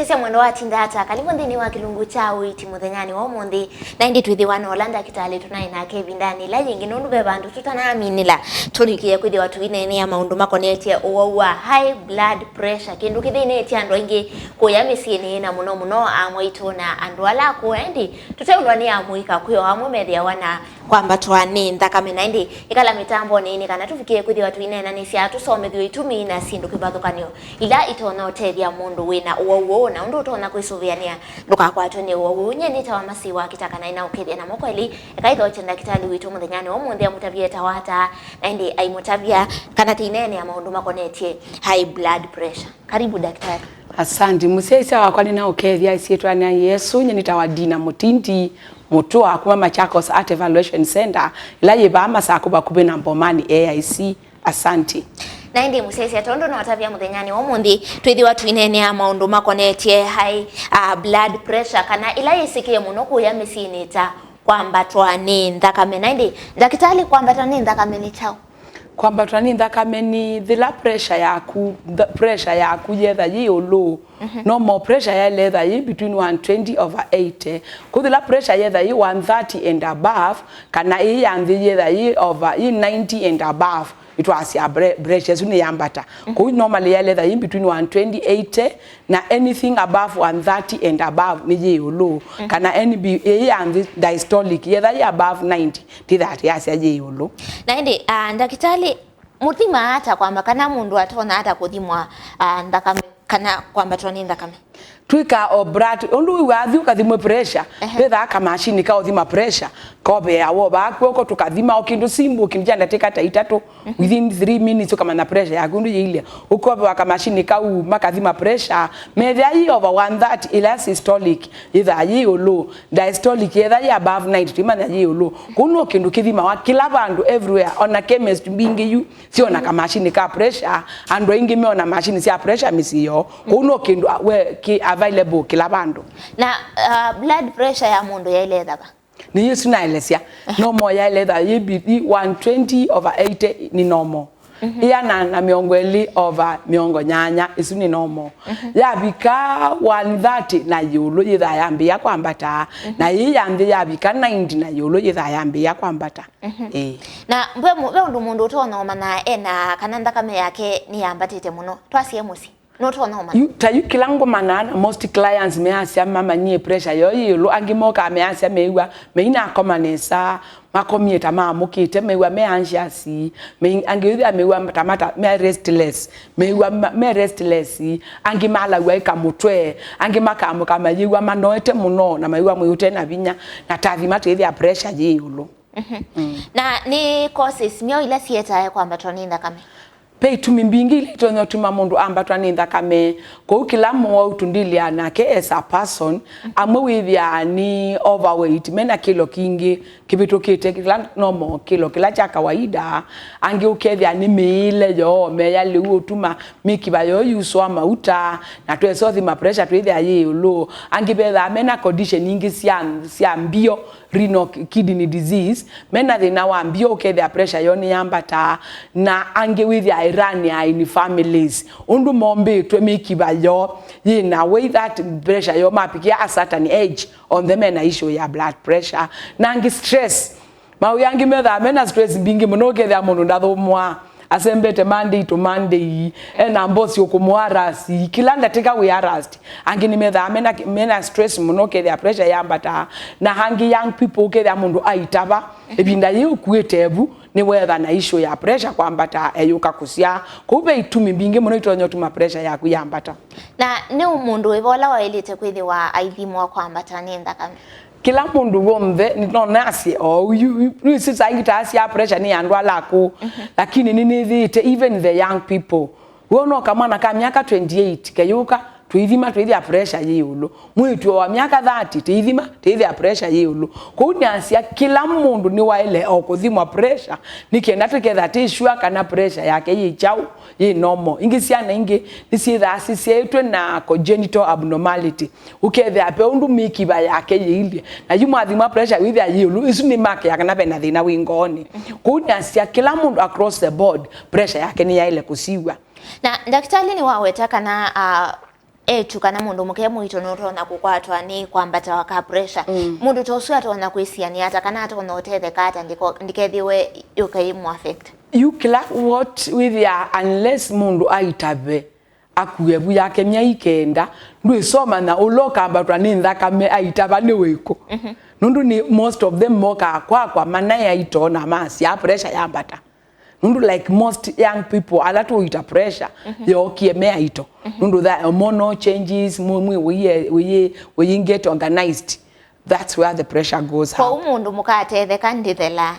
Musese mwendo wa tindata kalibu ndini wa kilungu cha Uiiti muthenyani wa umundi na indi twithiwana Olanda kitali tunaina kevindani la yingi nundu bebandu tutanaminila turikie kwithi watu inene ya maundu makonetie uwa high blood pressure kindu kithinetie andu aingi kuya misiini na muno amwaitu na andu ala kuendi tuteulwa ni amuika kuyo amwe methia wana Kwambatwa ni Nthakame na indi ikala mitambo nini kana tufikie kwithi watu inene ni cia tusomethio itumi na sindu kibathukanio ila itona otethia mundu wina uwo na undu utona kwisuviania ndukakwatwe ni uwo nyeni tawa masiwa kitaka na ina ukithia na mokweli ekaitho chenda kitali witu muthenyani wa munthi amutavia tawata na indi aimutavia kana tinene ya maundu makonetie high blood pressure. Karibu daktari. Asante musese wakwa nina ukethia isietwa na Yesu nyeni tawa Dina Mutinti mutua kuma Machakos Art Evaluation Center ila yebama sakuba kube na Mbomani AIC. Asante. Na indi musese atondo na watavia muthenyani wa munthi twithi watu inene ya maundu makonetie high blood pressure kana ila yisikie muno kuya misini ta Kwambatwa ni Nthakame na indi daktari Kwambatwa ni Nthakame ni chao. Kwambatwa ni Nthakame ni thila pressure yaku yetha yi low. Normal pressure ya letha yi between 120/80. Kuthila pressure yetha yi 130 and above kana yi yanthi yetha yi over yi 90 and above. It was ya pressure ni yambata. Ku normally ya letha yi between 120/80 na anything above 130 and above ni yi low. Kana any yanthi diastolic yetha yi above 90 ti that ya yi low. Na indi ndakitali muthima hata kwamba kana mundu atona hata kuthimwa Nthakame kana Kwambatwa ni Nthakame twika obrat ondu wathi ukathimwe pressure betha ka machine ka uthima pressure kobe yawo bakwo tukathima okindu simbu kinjanda tekata itatu within 3 minutes kama na pressure yaku ndu ile ukobe wa ka machine ka makathima pressure metha yi over 130 ila systolic either yi low diastolic either yi above 90 timana yi low kuno kindu kithima wa kila bandu everywhere ona chemist bingi yu si ona ka machine ka pressure ando ingi me ona machine si pressure misiyo kuno kindu we available kila bandu na blood pressure ya mundu ya ile thaba ni yesu na elesia normal ya ile thaba yi 120/80 ni normal ya na miongweli over miongo nyanya isu ni normal ya bika 130 na yulo yitha yambi ya Kwambata na yi yambi ya bika 90 na yulo yitha yambi ya Kwambata na mbe mundu utona mana ena kana Nthakame yake ni yambatite muno twasie musi no to no man you kilango manana most clients me asia mama nie pressure yo yilo angimoka me asia mewa me ina komanesa makomieta mamukite mewa me anxious me angewia mewa tamata me restless mewa me restless angimala wa ikamutwe angimaka amuka mayiwa manoete muno na mayiwa muyute na binya na tathima tethia pressure yilo na ni causes mio ila sieta ya Kwambatwa ni Nthakame pay to mimbingi tonyo tuma mundu Ambatwa ni Nthakame ko kila mwa utundilia nake as a person amwe withia ni overweight mena kilo kingi kibitokete kila normal kilo kila cha kawaida ange ukethia ni meile yo meya liwo tuma mikiba yo yuso mauta na tweso thima pressure twithia yi low ange betha mena condition nyingi cia mbio renal kidney disease mena thina wa mbio ukethia pressure yo ni yambata na ange withia irania in families undu mombe to mikiba yo yina way that pressure yo mapikia a certain age on the mena issue ya blood pressure nangi stress mauyangi metha mena stress bingi muno kethia mundu ndathumwa asembete Monday to Monday ena mbosi okumwarasi kila ndateka we arrest angi nimetha mena stress muno kethia pressure yambata na hangi young people kethia mundu aitaba ebinda ye okuetebu ni wetha na issue ya pressure Kwambata eyuka kusia kube itumi bingi muno itonyo tuma pressure yaku yambata na ni umundu ivola wa elite kwithi wa aithimwa Kwambatwa ni Nthakame kila mundu womve nitona asi you sisa ingita pressure ni andwa lako lakini nini thite even the young people wono kama na miaka 28 kayuka twithia pressure yulu mwitu wa miaka 30 twithia pressure yulu kunyasia kila mundu ni waile okuthimwa pressure nikienda tuketha tishua kana pressure yake yichau yi normal ingisiana ingi nisitha asisietwe na congenital abnormality uketha pe undu mikiba yake yiile na yumathimwa pressure withia yulu isu ni make yakana bena thina wingoni kunyasia kila mundu across the board pressure yake ni yaile kusiwa na daktari ni waweta kana kana mundu muke muito notona kukwatwa ni kwambatwa ka pressure mundu tosu atona kwisiani ata kana atona otete kata ndikethiwe yukaimu affect you kila what with ya unless mundu aitabe akuebu yake mya ikenda ndwisoma na uloka mbatwa ni nthakame aitaba ni wiko nundu ni most of them moka kwa mana ya itona masi ya pressure ya mbata nundu like most young people alatu ita pressure yo kiemea ito nundu that hormonal changes we get organized, that's where the pressure goes kwa umundu mukatete kandithela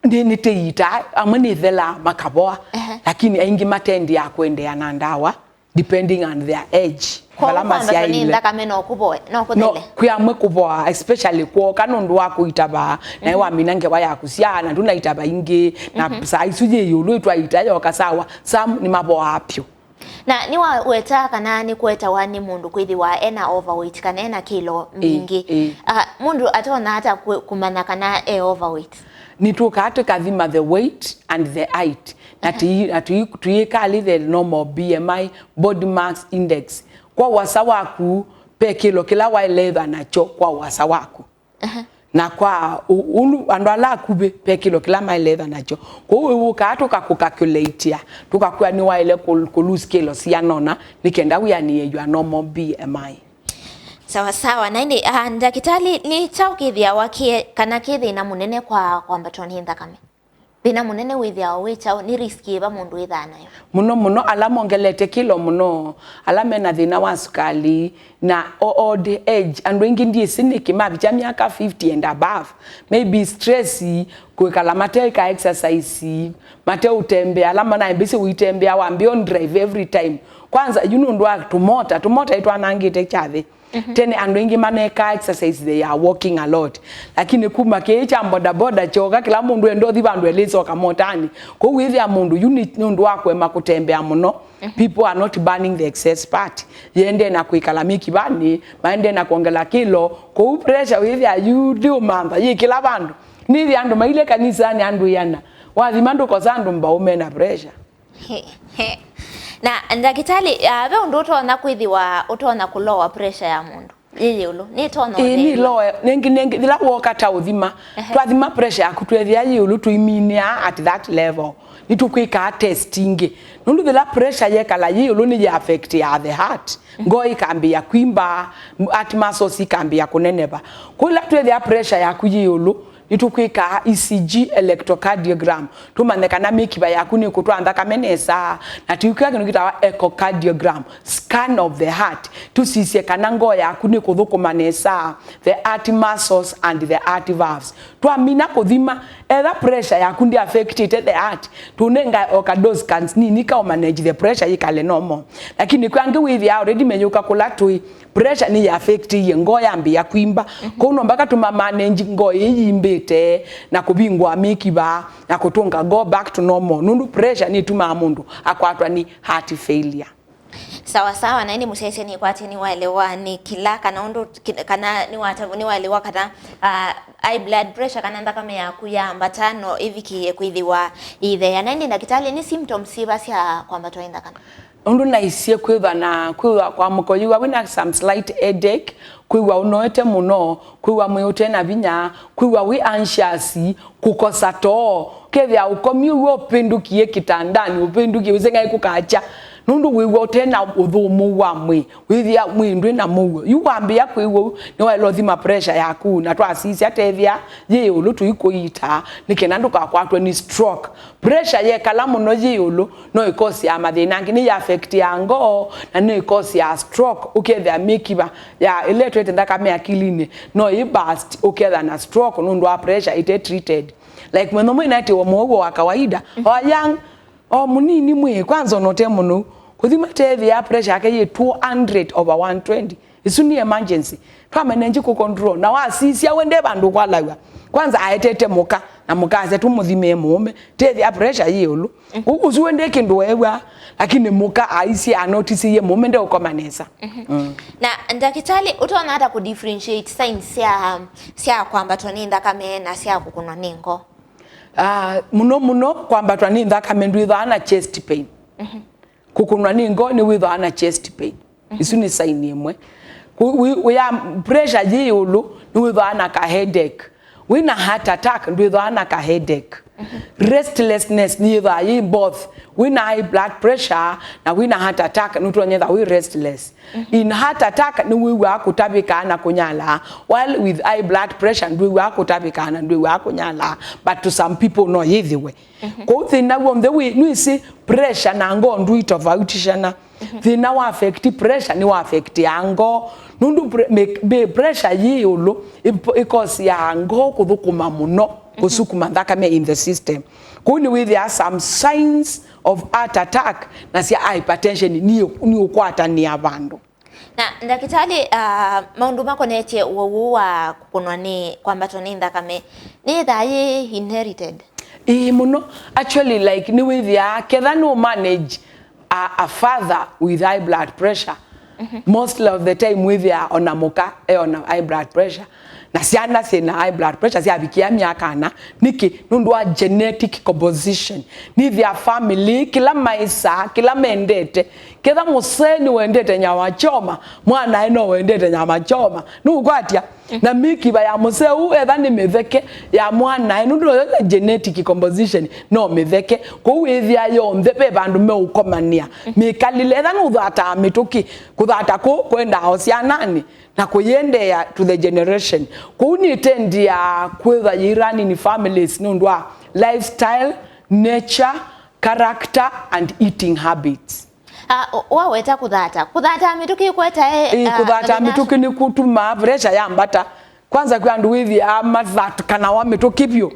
ni teita amani thela makaboa lakini aingi matendi ya kwendea na ndawa depending on their age balama sia ile Nthakame no kuboe no kuthele no kuyamwe kuboa especially kwa kanundu wako itaba na wa minange waya kusiana nduna itaba ingi na saa isuje yulu itwa itayo kasawa sam ni maboa apyo na ni wa weta kana ni kweta wani mundu kwithi wa ena overweight kana ena kilo mingi mundu atona hata kumana kana overweight ni tukate kadhima the weight and the height na tuyekali the normal BMI body mass index kwa wasa waku pe kilo kila wa leather nacho kwa wasa waku na kwa ulu andwala kube pe kilo kila ma leather nacho kwa uwe ukatoka kucalculate ya tukakuwa ni wa ile ku lose kilo sianona nikenda ya ni your normal BMI sawa na ndi ndakitali ni chao kithia wakie kana kithina munene kwa kwambatwa ni Nthakame thina munene withia wichao ni riski ba mundu ithanayo muno alamongelete kilo muno alamena thina wa sukali na old age and wengi ndie siniki mabicha miaka 50 and above maybe stress kuikala mateka exercise mate utembe alama na mbisi uitembea wambi on drive every time kwanza ndwa tumota itwa nangite chathe tene andwengi maneka exercise they are walking a lot lakini kuma kecha boda choka kila mundu endo thibandu elizo kamotani ko withia mundu unit nundu wakwe makutembea muno people are not burning the excess fat yende na kuikala miki bani maende na kuongela kilo ko pressure withia you do mamba kila bandu ni andu maile kanisa ni andu yana wathimando kozandu mbaume na pressure na ndakitali we undutona kwithiwa utona kulowa pressure ya mundu yeyulu ni tono ni lowe nengi thila wokata uthima twathima pressure yaku twethia yulu tuiminia at that level nitukwika testing nundu thila pressure yekala yulu ni ya affect ya the heart ngoi kambia kwimba at muscles ikambia kuneneba kula twethia pressure yaku yulu nitukwika ECG electrocardiogram tumanekana mikiba yaku ni kutwa Nthakame nesa na tuyuka kinu kitawa echocardiogram scan of the heart tusisie kana ngo yaku ni kuthukuma nesa the heart muscles and the heart valves twamina kuthima either pressure yaku ndi affected the heart tunenga okadose scans ni nika manage the pressure ikale normal lakini kwangi with already menyuka kula tu pressure ni affect yengo yambia kwimba kono mpaka tuma manage ngo yimbite na kubingwa mikiba na kutunga go back to normal nundu pressure ni tuma mundu akwatwa ni heart failure sawa na ini musese ni kwati ni waelewa ni kila kana undu kana ni waelewa kana high blood pressure kana Nthakame yaku ya mbatano hivi kwithiwa ithe ya nindi ndakitali ni symptoms cia kwambatwa Nthakame undu na isie kwitha kwa mukoyiwa wina some slight headache kwiwa unoete muno kwiwa mwiote na binya kwiwa we anxious kukosa to kethia ukomi upindukie kitandani upindukie usenga ikukacha nundu wiwo tena uthumu wa mwi withia mwindwe na muwo yuwambia kwiwo ni wa thima pressure yaku na twasisi atethia yulu tuikuita nikena nduka kwatwe ni stroke pressure ye kala muno yulu no ikosi ya mathina ngini ya affect ya ngo na no ikosi ya stroke ukethia mikiba ya electrate Nthakame akilini no ibust uketha na stroke nundu wa pressure ite treated like mweno mwinati wa mwogo wa kawaida young munini mwe kwanza note muno kuthima tethi ya pressure yake ye 200/120 isuni emergency twamenenje ku control na wasisia wende bandu kwalawa kwanza aetete muka na mukaze tumuthime mume tethi ya pressure yulu uzuwende kindu wewa lakini muka aisi anotice ye mume ndio ukomanesa na ndakitali utona hata ku differentiate signs cia kwambatwa ni Nthakame na cia kukunwa ningo muno kwambatwa ni Nthakame ndwitha na chest pain kukunwa ningo ni witha na chest pain isu ni sign imwe we are pressure yulu ni withana ka headache we na heart attack ni withana ka headache restlessness ni yi both we na high blood pressure na we na heart attack nutonyeza we restless in heart attack ni we wa kutabika na kunyala while with high blood pressure we wa kutabika na we wa kunyala but to some people no either way ko thina won the way no see pressure na ngo ndu itofautisha thina wa affect pressure ni wa affect ango nundu pressure yulu because ya ngo kuthukuma muno kusukuma Nthakame in the system kuni with there are some signs of heart attack na sia hypertension ni ukwata ni abandu na ndakitali maundu mako neche uwu wa kukunwa ni Kwambatwa ni Nthakame ni thayi inherited muno actually like ni with there ketha no manage a father with high blood pressure most of the time with there on amoka on high blood pressure na siana sina high blood pressure sia bikia miaka na niki nundu wa genetic composition ni their family kila maisa kila mendete ketha museni wendete nyama choma mwana eno wendete nyama choma nugwatia na miki ba ya museu etha ni metheke ya mwana nundu genetic composition no metheke ko withia yonthe pe bandu me ukomania mikalile etha nuthata mituki kuthata ko kwenda hosia nani na kuyendea to the generation kuni tendia kwetha yirani ni families nundwa lifestyle nature character and eating habits waweta kuthata mituki kweta kuthata mituki ni kutuma pressure yambata kwanza kwa ndu withi that kana wa mituki pyo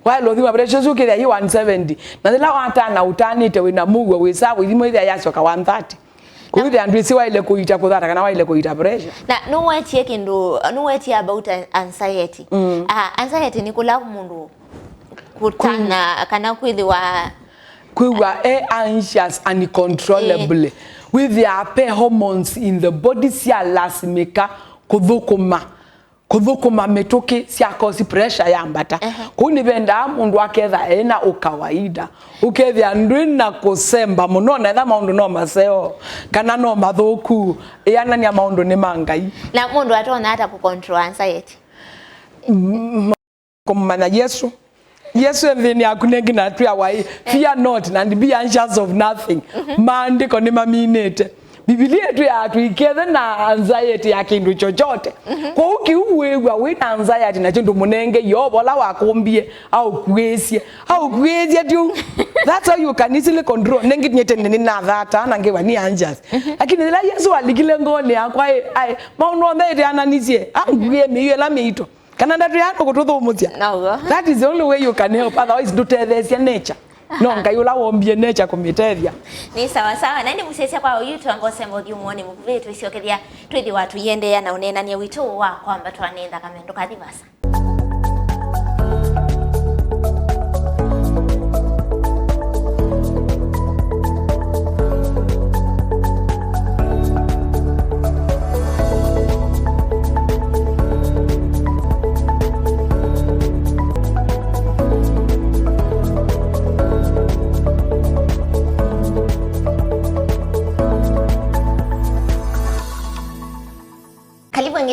while othima pressure zuki ya 170 na thila watana utanite wina mugwe wisa withimo ithia yacoka 130 kuthi andu si waile kuita kuthata kana waile kuita pressure na no wetie kindu no wetie about anxiety anxiety ni kula mundu kutana kana kwithiwa anxious and uncontrollably with their hormones in the body sia lasimika kuthukuma mituki sia cause pressure yambata kuni benda mundu aketha ena ukawaida ukethia ndwina kusemba muno na etha maundu no maseo kana no mathuku yana ni maundu ni mangai na mundu atona hata ku control anxiety kumana Yesu thini akunengi na tu awai fear not and be anxious of nothing maandiko ni maminete Biblia tu ya tuikethe na anxiety ya kindu chochote kwa ukiuwewa wina anxiety na chindu munenge yobola wakumbie au kuesie tu that's how you can easily control nengi nyete nini na thata na ngewa ni anxious lakini la Yesu alikile ngone akwa ai maundu ndete ananisie anguye miyo la mito kana ndatu yako kututhumutia no that is the only way you can help otherwise do there's nature no ngayula wombie nature kumiteria ni sawa sawa na ndi musesia kwa Uiiti angose mbothi muone mukuvetu isiokethia twithi watu yende na unena ni wito wa Kwambatwa ni Nthakame ndukathivasa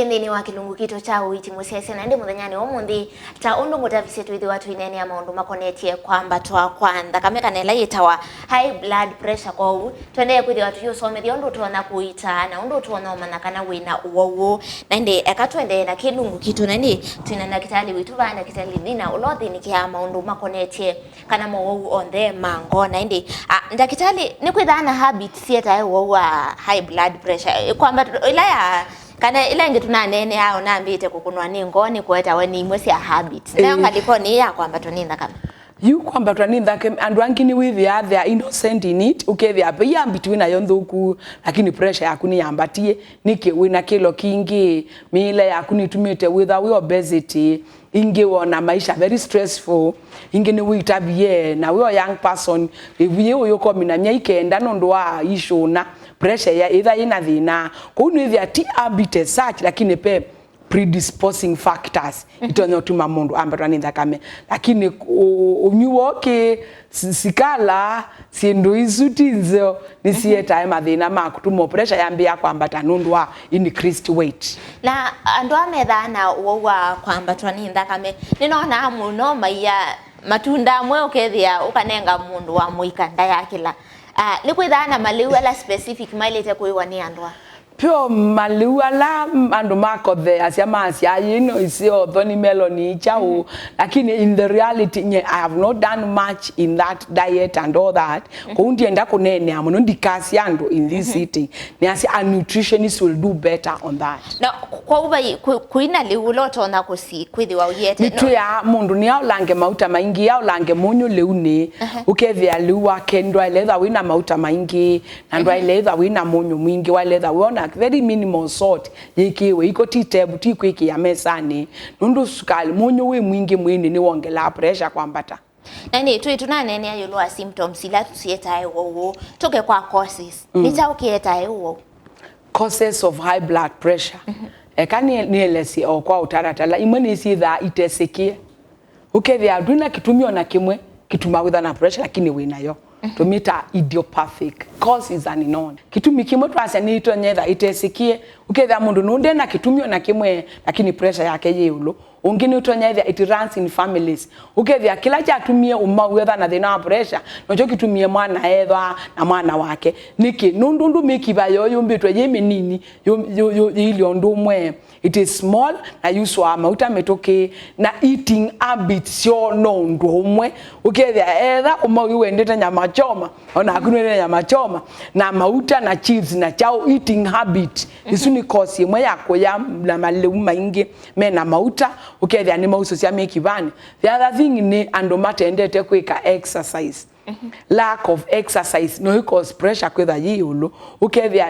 ngeni wa kilungu kito cha Uiiti musese na ndi muthanyani omundi ta undu mutavise twithi watu inene ya maundu makonetie Kwambatwa kwa Nthakame kanela yitawa high blood pressure kwa u twende kwithi watu yusomethia undu tuona kuita na undu tuona umana kana wina uwo na ndi ekatwende na kilungu kito na ndi twina ndakitali witu bana kitali nina ulothi nikia maundu makonetie kana mo on the mango na ndi ndakitali ni kwithana habits sieta wa high blood pressure kwamba ila ya kana ila nge tunanene hao naambite kukunwa ni ngoni kweta weni imwe ya habits na ngaliko ni ya Kwambatwa ni Nthakame you Kwambatwa ni Nthakame and wangini with the other innocent in it ukethia pe ya between ayo nthuku lakini pressure yaku ni yambatie niki wina kilo kingi mile yaku ni tumite with our obesity inge wona maisha very stressful inge ni witabie na we young person ebuye uyoko minamya ikenda nondu wa ishuna pressure ya either ina thina kunu ithia ti habit search lakini pe predisposing factors itonyo tuma mundu ambatwa ni nthakame lakini unyuoke sikala sindu izutinzo nisieta mathina makutumo pressure yambia kwambata nundu wa increased weight na andu amethana wa kwambatwa ni nthakame ninona muno maiya matunda amwe ukethia ukanenga mundu wa muikanda yakila ni kwithana maliu ala specific mailete kuiwa ni andwa pio maliu ala andu makothe asia yino isio thoni meloni chao lakini in the reality I have not done much in that diet and all that kundi enda kunene amuno ndikasi andu in this city ni asia a nutritionist will do better on that na kwa uba kuina liuloto na kusi kwithi wa uyete mitu ya mundu ni aulange mauta maingi ya ulange munyu leune ukethia liu wake ndwa letha wina mauta maingi na ndwa letha wina munyu mwingi wa letha wona very minimal salt yikiwe iko titebu tikwiki ya mesani nundu sukali munyu we mwingi mwini ni wongela pressure kwambata nani tunanene ayolwa symptoms ila tusietae wo toke kwa causes nita ukietae wo causes of high blood pressure ekani nielesi kwa utaratala imweni sitha itesekie ukethia nduna kitumio na kimwe kituma witha na pressure lakini winayo tumita idiopathic cause is unknown kitumi kimwe twase ni itonyetha itesikie uketha mundu nunde na kitumio na kimwe lakini pressure yake yeulo ungini utonyetha it runs in families ukethia kila cha tumie umawetha na thina wa pressure nocho kitumie mwana ethwa na mwana wake niki nundu mikiba yoyo mbitwe yemi nini ilio ndumwe it is small na yuswa mauta metoke na eating habits sio no ndumwe ukethia etha umawendete nyama choma ona akunene nyama choma na mauta na chips na chao eating habit isu ni cause imwe yako ya na maleu maingi mena mauta ukethia ni mauso cia mekibani the other thing ni ando matendete kwika exercise lack of exercise no cause pressure kwetha yiyulu ukethia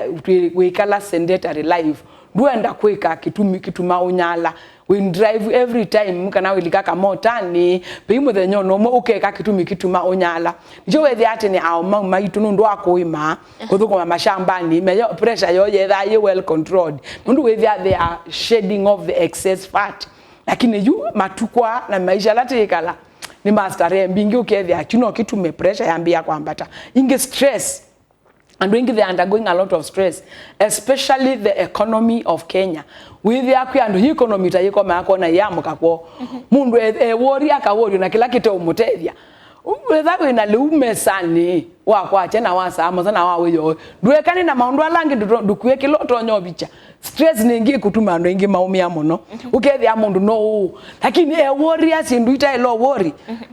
wikala sedentary life duenda kwika kituma unyala we drive every time kana wilikaka motani bimu the nyono mo ukeka kituma unyala njo wethi ati ni au maitu nundu akuima kuthuko mashambani meyo pressure yo yetha ye well controlled nundu wethi they are shedding off the excess fat lakini yu matukwa na maisha latikala ni master mbingi ukethia chuno kitume pressure yambia kwambata inge stress and when they are undergoing a lot of stress, especially the economy of Kenya. With the and economy tayiko makona yamuka kwa mundu worry akawori na kila kitu umutethia. Whether we na lume sani wa kwa chena wasa amoza na wawe yo. Duekani na maundu alangi dukuye kiloto nyobicha. Stress ningi kutuma ando ingi maumia mono. Ukethia mundu no. Lakini worry asinduita elo worry.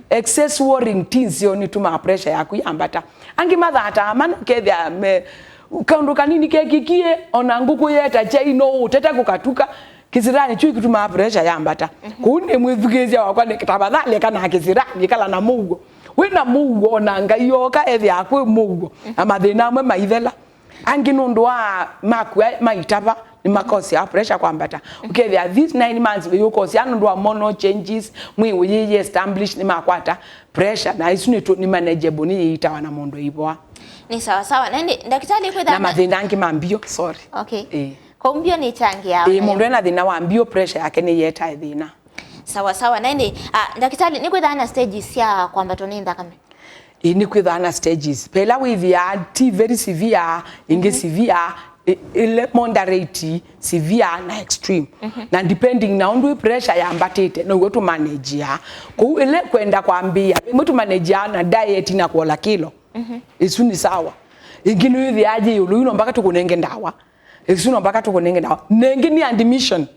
Excess worrying things yoni tuma pressure yaku yambata. Angi mathata amana ukethia me ukaunduka nini kekikie ona nguku yeta chaino uteta kukatuka kisirani chui kituma pressure yambata. Kundi mwithugezia wakwa ni kitabadhali kana kisirani kala na mugo. Wina mugo onanga yoka ethi akwe mugo amathina amwe maithela angi nundu wa makwa maitaba ni makosi ya pressure kwambata ukethia these 9 months we cause nundu wa mono changes mwi uyiye establish ni makwata pressure na isu ni manageable ni itawa na mundu ibwa ni sawa sawa nende daktari kwetha na mathina angi mambio sorry okay kombio ni changi ya mundu na thina wa mbio pressure yake ni yeta thina sawa sawa nende daktari ni kwethana stages ya kwambatwa ni nthakame ni kwethana stages pela withia ti very severe inge severe ile moderate severe na extreme na depending na ondu pressure ya mbatete no go to manage ya ku ile kwenda kwambia mtu manage na diet na kuola kilo isu ni sawa ingine withia aje yulu mpaka tukunenge ndawa isu mpaka tukunenge ndawa nengi ni admission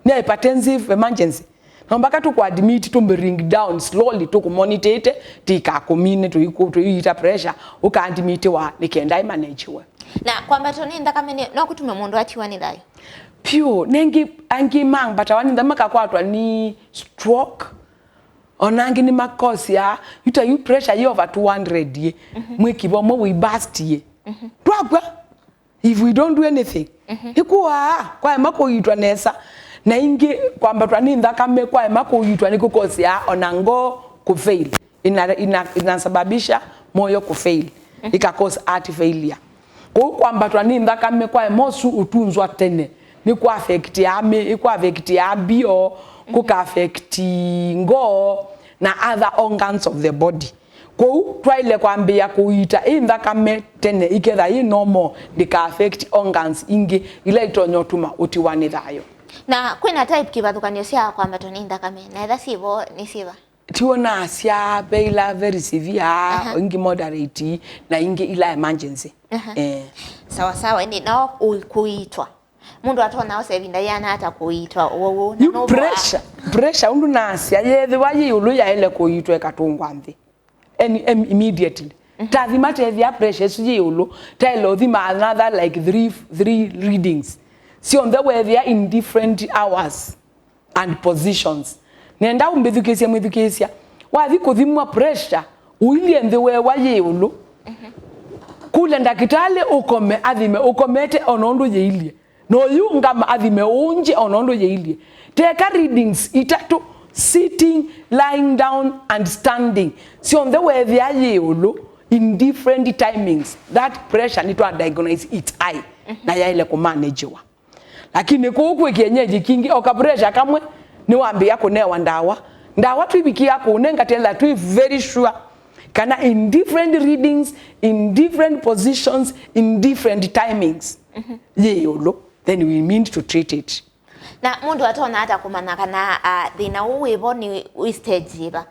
ni hypertensive emergency mpaka tu admit to bring down slowly to monitor tika komine to ita pressure uka admit wa nikenda manage we na kwambatwa ni nthakame no kutume mundu atiwa ni dayo pure nengi angi mang batawani ndamaka kwatwa ni stroke onangi ni makosi ya you pressure you over 200 ye mwikibo mo we burst ye twagwa if we don't do anything ikuwa kwa mako yitwa nesa na ingi kwambatwa ni nthakame kwa mako yitwa ni kukosi ya onango kufail inasababisha moyo kufail ika cause heart failure kwambatwa ni nthakame kwa mosu utunzwa tene ni ku affect ya me ku affect ya bio ku affect ngo na other organs of the body ko twaile kwambia kuita Nthakame tene iketha i normal dika affect organs ingi ile itonyotuma utiwani thayo na kwina type kibathukanio cia Kwambatwa ni Nthakame na etha sibo ni siba tiona cia beila very severe ingi moderate na ingi ila emergency sawa sawa ni no kuitwa mundu atona osevinda yana hata kuitwa wowo na no pressure undu nasia yethi wayi ulu ya ile kuitwa ekatungwa nthi immediately tathima tethia pressure suji ulu telo thima another like three readings see on the way they are in different hours and positions nenda umbithukisia mwithukisia wathi kuthimwa pressure uilie nthi we wayi ulu kule ndakitali ukome athime ukomete onondu yiilie no yu ngama athime unje onondu yiilie teka readings itatu sitting, lying down and standing see on the way they are yulu in different timings that pressure need to diagnose its eye na ya ile ku managewa lakini kuku kienyeji kingi oka pressure kamwe ni wambia kunewa ndawa twibikia kunenga tela tu very sure kana in different readings in different positions in different timings yulu then we mean to treat it na mundu atona hata kumana kana thina uwibo ni stage iba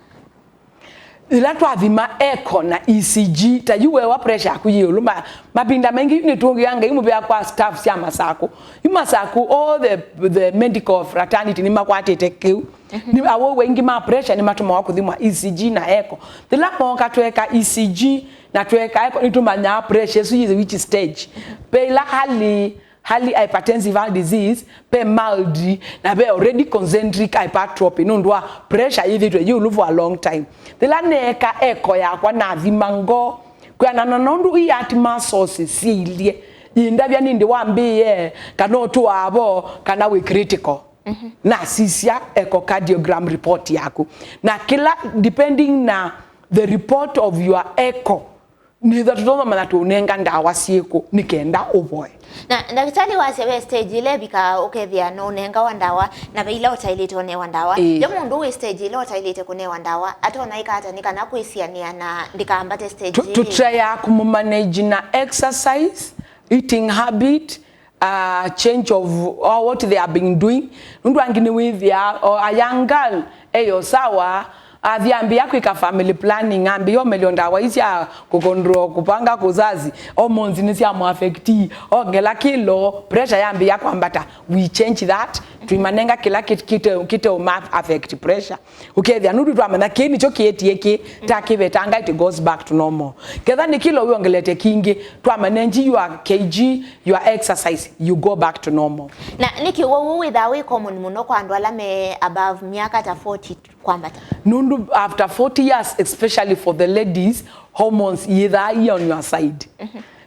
ila twathima echo na ECG tayuwe wa pressure akuyulu mapinda mengi ni tungi yanga imubya kwa staff cia masako imasako all the medical fraternity ni makwatete kiu ni awo wengi ma pressure ni matuma wa kuthima ECG na echo thila monka tweka ECG na tweka echo nitumanya pressure so which stage pela hali hypertensive disease pe mild na be already concentric hypertrophy nondwa pressure yithitwe you for a long time thila neka echo yakwa na thimango kwa nondu i atima sources silie indabya nindi wambie kana otu abo kana we critical na sisia echocardiogram report yako na kila depending na the report of your echo ni that toma manatu nenga ndawa sieko nikenda oboy na daktari wa sebe stage ile bika ukethia no nenga wandawa na beila utailite one wandawa yo mundu we stage ile utailite kune wandawa atona ikata nikana kuisiania na ndikaambate stage to try manage na exercise eating habit change of what they have been doing ndu angine with ya a young girl eyo sawa athiambi yako ika family planning ambi yo melionda waisia kukondro kupanga kuzazi hormones ni cia mu affecti ongela kilo pressure yambi yako ambata we change that tuimanenga kila kite uma affect pressure ukethia nudu twamana kini cho kietieke takibetanga it goes back to normal ketha ni kilo wiongelete kingi twamanenji your kg your exercise you go back to normal na niki wo without we common muno kwa andu alame above miaka ta 40 Kwambatwa nundu after 40 years especially for the ladies hormones either on your side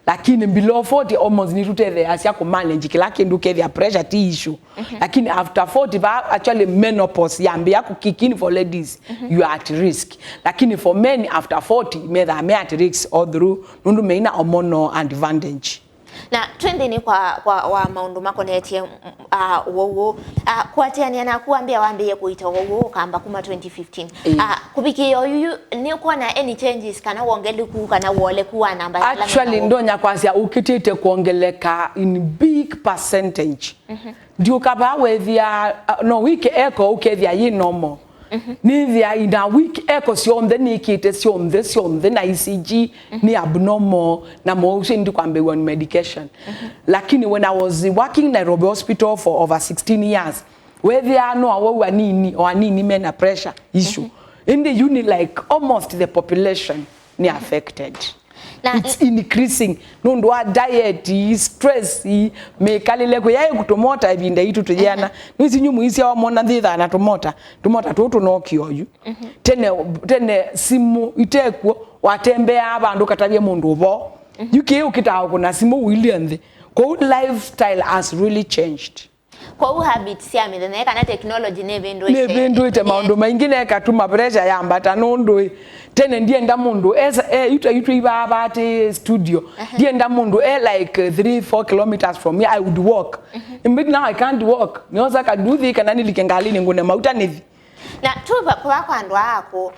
lakini below 40 hormones ni tuthe asia ku manage kila kindu ke pressure ti issue lakini after 40 actually menopause yambia ku kick in for ladies you are at risk lakini for men after 40 me at risk all through nundu meina hormonal advantage na twende ni kwa wa maundu makonetie wowo kwatiania na kuambia waambie kuita wowo kamba kuma 2015 kubiki yoyu ni kwa na any changes kana uongele ku kana wole kuwa namba actually ndonya kwasia ukitite kuongeleka in big percentage ndio kaba wethia no week echo ukethia yi normal ni thia in a week echo siomthe ni kite siomthe na ECG ni abnormal na mo ndi kwambe on medication lakini when I was working in Nairobi hospital for over 16 years where they are no awo nini or nini men a pressure issue in the unit like almost the population ni affected it's increasing nundu wa diet stress mekalile ko yaye kutomota ibinda itu tujana nisi nyumu isi wa mona thitha na tumota tutu no kioyu tene simu itekwo watembea abandu katabye mundu bo yuke ukitaho kuna simu William ko lifestyle has really changed kwa habits ya mithene kana technology nevinduite maundu maingi nekatuma pressure yambata nundu tene ndienda mundu itu ibaba ati studio ndienda mundu like 3-4 kilometers from here I would walk. But now I can't walk. Nyoza kaduthi kana nilikengali ngune mauta nithi na tuba kwa andu ako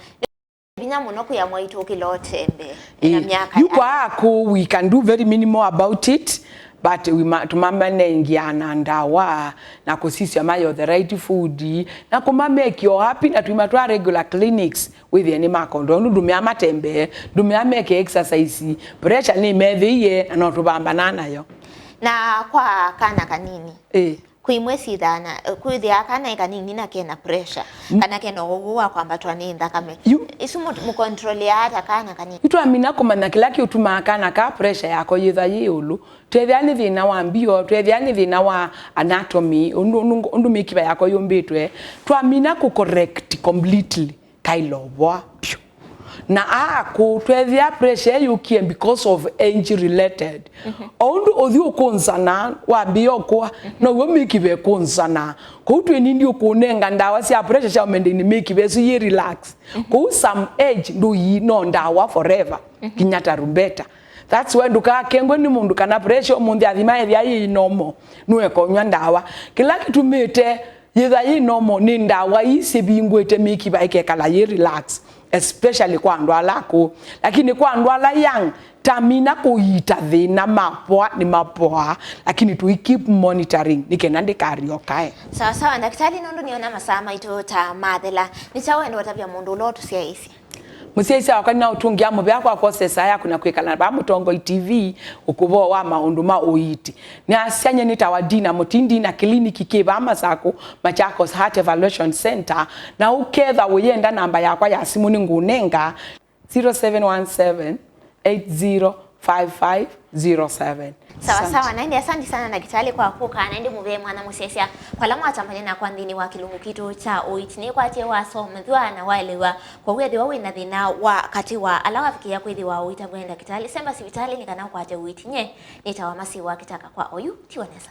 binya muno kuya mwaito kilotembe na myaka yuko ako we can do very minimal about it, but tumamenengiana ndawa na kusisia mayo the right food na kumamake you happy na tuimatwa regular clinics with any makondo ndumya matembe ndumya make exercise pressure ni methiye na tubamba nayo na kwa kana kanini kuimwesi thana kuithia kana kanini na kena pressure kana kena ogwa Kwambatwa ni Nthakame isu mu control ya hata kana kanini itu amina kumanya kila kiutuma kana ka pressure yako yitha yulu twethia ni thina wa mbio twethia ni thina wa anatomy undu mikiba yako yumbitwe twamina ku correct completely kailobwa na ako twethia pressure yukie because of age related ondu othi ukunzana wa bio kwa no wo mikibe kunzana ko tweni ndi ukunenga ndawa cia pressure cia mendeni mikibe so ye relax ko some age ndo yi no ndawa forever kinyata rumbeta. That's why duka kengwe ni mundu kana pressure mundi athima ethia yi nomo nuwe konywa ndawa kila kitu mete yitha yi nomo ni ndawa isi bingwete mikiba ikekala ye relax, especially kwa ndwala ko lakini kwa ndwala young tamina kuita thina mapwa ni mapwa lakini tu keep monitoring nikenande kario kae sawa daktari nondo niona masama ito ta mathela ni sawa ndo tabia mundu lotu cia isi musiaisa wakana utungia mubya kwa processa ya kuna kwekala ba mutongo TV ukubo wa maundu ma Uiiti ni asianye nitawadina mutindi na kliniki kiba amasako Machakos Heart Evaluation Center na uketha uyenda namba yakwa ya simu ni ngunenga 0717 805507. Sawa naende asante sana daktari kwa kuka naende mubye mwana musesia kwa lamu atambanya na kwa ndini wa kilungu kitu cha Uiiti ni kwa tie waso mthwa na waelewa kwa wethi wa wina thina wa kati wa alawa fikia kwithi wa Uiiti gwenda daktari semba sibitali ni kana kwa Uiiti nye nitawamasi wa kitaka kwa oyu tiwanesa.